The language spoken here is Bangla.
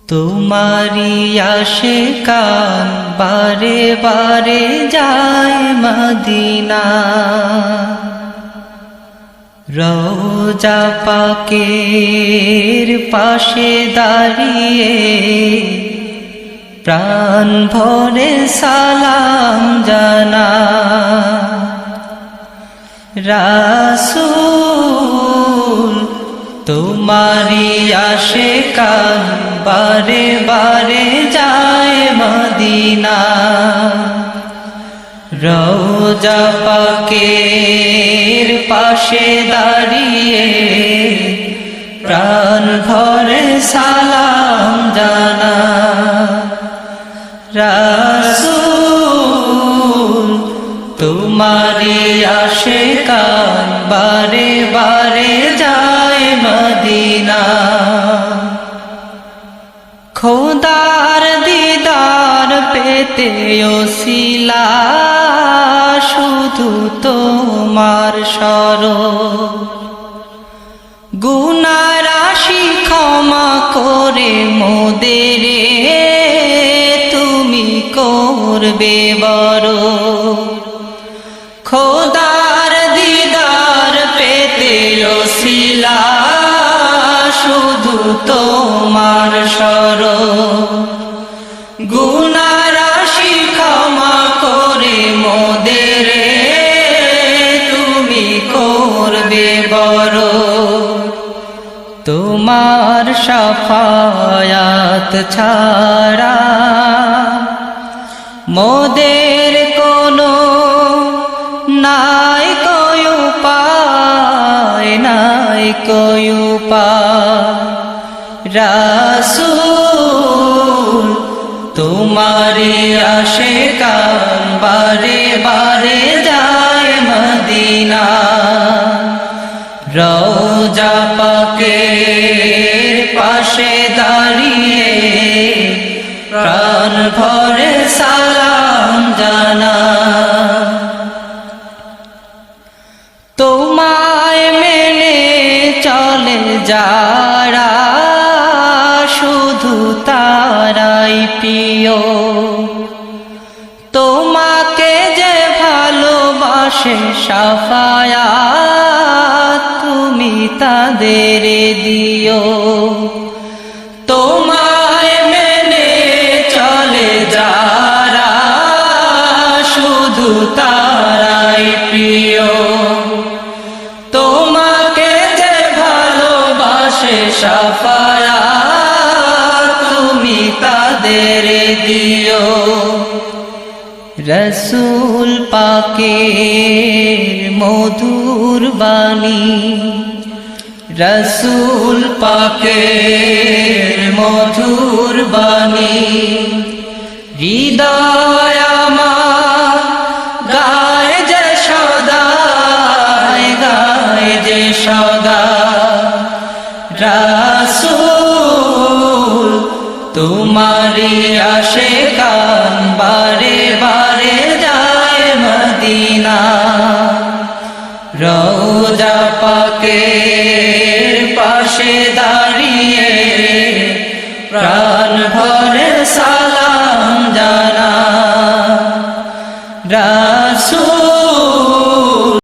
তোমারি আশিকান বারে বারে যায় মদিনা, রওজা পাকের পাশে দাঁড়িয়ে প্রাণ ভরে সালাম জানা। রাসূল তোমারি আশিকান বারে বারে যায় মদিনা, রওজা পাকের পাশে দাঁড়িয়ে প্রাণ ভরে সালাম জানা। রাসূল তোমারি আশিকান বারে বারে যায় মদিনা, খোদার দিদার পেতে ওসিলা শুধু তোমার শরণ, গুনাহ রাশি ক্ষমা করে মোদের তুমি করবে বড়। খোদার দিদার পেতে ওসিলা শুধু তোমার শরণ, গুনাহ রাশি ক্ষমা করে মোদের তুমি করবে বড়। তোমার শাফায়াত ছাড়া মোদের কোনো নাই কোই উপায়, নাই কোই উপায়। রাসূল তোমারি আশিকান বারে বারে যায় মদিনা, রওজা পাকের পাশে দাঁড়িয়ে প্রাণ ভরে সালাম জানা। তোমায় মেনে চলে যারা শুধু তারাই প্রিয়, তোমাকে যে ভালোবাসে শাফায়াত তুমি তাদের দিও। তোমায় মেনে চলে যারা শুধু তারাই প্রিয়, তোমাকে যে ভালোবাসে শাফায়াত তুমি তাদের দিও। রসূল পাকের মধুর বাণী, রসূল পাকের মধুর বাণী হৃদয় আমার গায় যে সদা, গায় যে সদা। রাসূল তোমারি আশিকান বারে বারে যায় মদিনা, রওজা পাকের পাশে দাঁড়িয়ে প্রাণ ভরে সালাম জানা। রাসূল